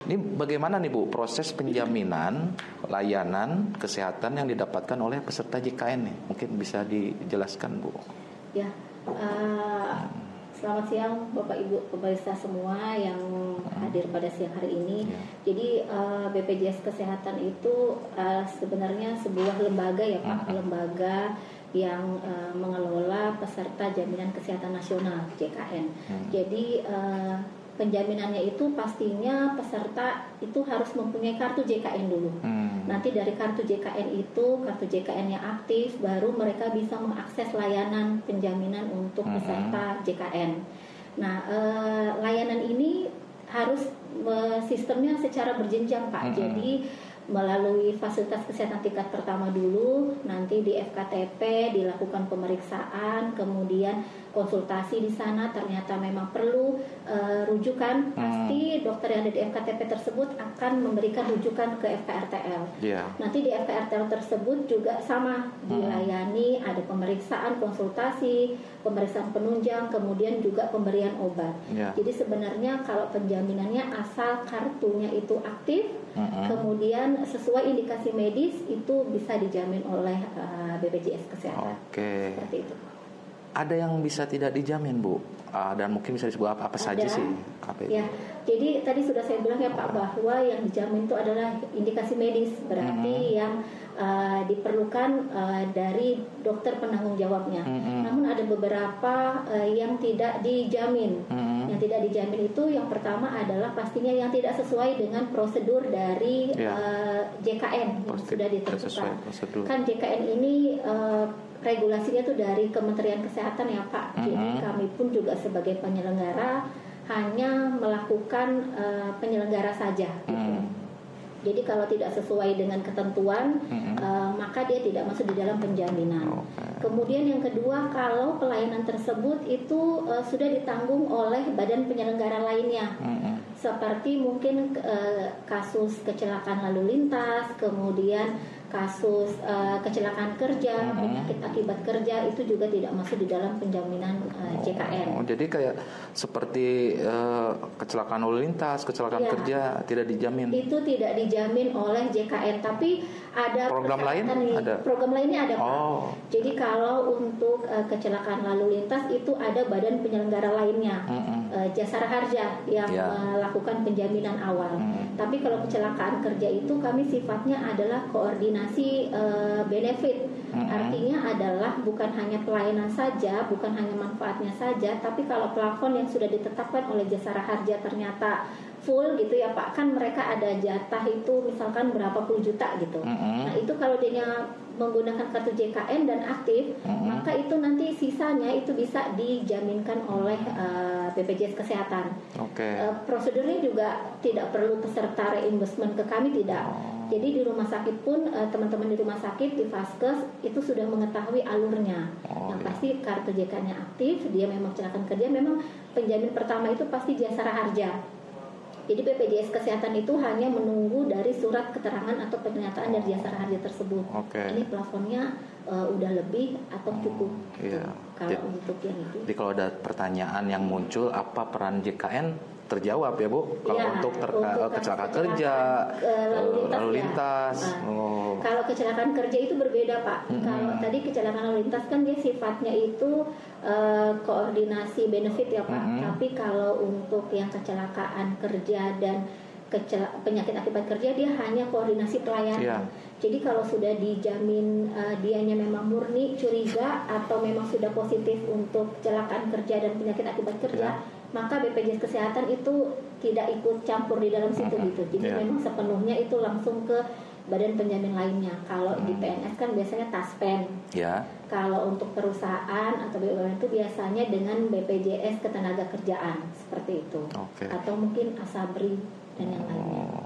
Ini bagaimana nih Bu proses penjaminan layanan kesehatan yang didapatkan oleh peserta JKN nih? Mungkin bisa dijelaskan Bu. Ya, selamat siang Bapak Ibu pemirsa semua yang hadir pada siang hari ini. Jadi BPJS Kesehatan itu sebenarnya sebuah lembaga ya Pak, lembaga yang mengelola peserta jaminan kesehatan nasional JKN. Jadi penjaminannya itu pastinya peserta itu harus mempunyai kartu JKN dulu. Nanti dari kartu JKN itu, kartu JKN yang aktif, baru mereka bisa mengakses layanan penjaminan untuk peserta JKN. Nah, layanan ini harus sistemnya secara berjenjang Pak. Jadi melalui fasilitas kesehatan tingkat pertama dulu, nanti di FKTP dilakukan pemeriksaan, kemudian konsultasi di sana, ternyata memang perlu rujukan, pasti dokter yang ada di FKTP tersebut akan memberikan rujukan ke FKRTL. Nanti di FKRTL tersebut juga sama, dilayani, ada pemeriksaan, konsultasi, pemeriksaan penunjang, kemudian juga pemberian obat. Jadi sebenarnya kalau penjaminannya asal kartunya itu aktif, kemudian sesuai indikasi medis itu bisa dijamin oleh BPJS Kesehatan. Seperti itu. Ada yang bisa tidak dijamin Bu, dan mungkin bisa disebut apa saja sih? Ya, jadi tadi sudah saya bilang ya Pak bahwa yang dijamin itu adalah indikasi medis, berarti yang diperlukan dari dokter penanggung jawabnya. Namun ada beberapa yang tidak dijamin. Yang tidak dijamin itu yang pertama adalah pastinya yang tidak sesuai dengan prosedur dari JKN yang sudah ditentukan. Kan JKN ini regulasinya itu dari Kementerian Kesehatan ya Pak. Jadi kami pun juga sebagai penyelenggara hanya melakukan penyelenggara saja gitu. Jadi kalau tidak sesuai dengan ketentuan, maka dia tidak masuk di dalam penjaminan. Kemudian yang kedua, kalau pelayanan tersebut itu sudah ditanggung oleh badan penyelenggara lainnya, seperti mungkin kasus kecelakaan lalu lintas, kemudian kasus kecelakaan kerja, penyakit akibat kerja, itu juga tidak masuk di dalam penjaminan JKN. Jadi kayak seperti kecelakaan lalu lintas, kecelakaan kerja tidak dijamin. Itu tidak dijamin oleh JKN, tapi ada program lain ada. Program lainnya ada Pak. Jadi kalau untuk kecelakaan lalu lintas itu ada badan penyelenggara lainnya, Jasara Harja yang melakukan penjaminan awal. Tapi kalau kecelakaan kerja itu kami sifatnya adalah koordinasi benefit. Artinya adalah bukan hanya pelayanan saja, bukan hanya manfaatnya saja, tapi kalau plafon yang sudah ditetapkan oleh Jasara Harja ternyata full gitu ya Pak, kan mereka ada jatah itu misalkan berapa puluh juta gitu. Nah itu kalau dia menggunakan kartu JKN dan aktif, maka itu nanti sisanya itu bisa dijaminkan oleh BPJS Kesehatan. Prosedurnya juga tidak perlu peserta reimbursement ke kami, tidak. Jadi di rumah sakit pun teman-teman di rumah sakit di Vaskes itu sudah mengetahui alurnya. Yang pasti kartu JKN-nya aktif, dia memang kecelakaan kerja, memang penjamin pertama itu pasti Jasara Harja. Jadi BPJS Kesehatan itu hanya menunggu dari surat keterangan atau pernyataan dari Jasara Harja tersebut. Ini plafonnya udah lebih atau cukup. Kalau untuk yang itu. Jadi kalau ada pertanyaan yang muncul, apa peran JKN, terjawab ya Bu. Kalau untuk kecelakaan kerja, lalu lintas. Kalau kecelakaan kerja itu berbeda Pak. Kalau tadi kecelakaan lalu lintas kan dia sifatnya itu koordinasi benefit ya Pak. Tapi kalau untuk yang kecelakaan kerja dan penyakit akibat kerja, dia hanya koordinasi pelayanan. Jadi kalau sudah dijamin dianya memang murni curiga atau memang sudah positif untuk kecelakaan kerja dan penyakit akibat kerja, maka BPJS Kesehatan itu tidak ikut campur di dalam situ gitu. Jadi memang sepenuhnya itu langsung ke badan penjamin lainnya. Kalau di PNS kan biasanya Taspen. Kalau untuk perusahaan atau BUMN itu biasanya dengan BPJS Ketenagakerjaan seperti itu. Atau mungkin Asabri dan yang lainnya.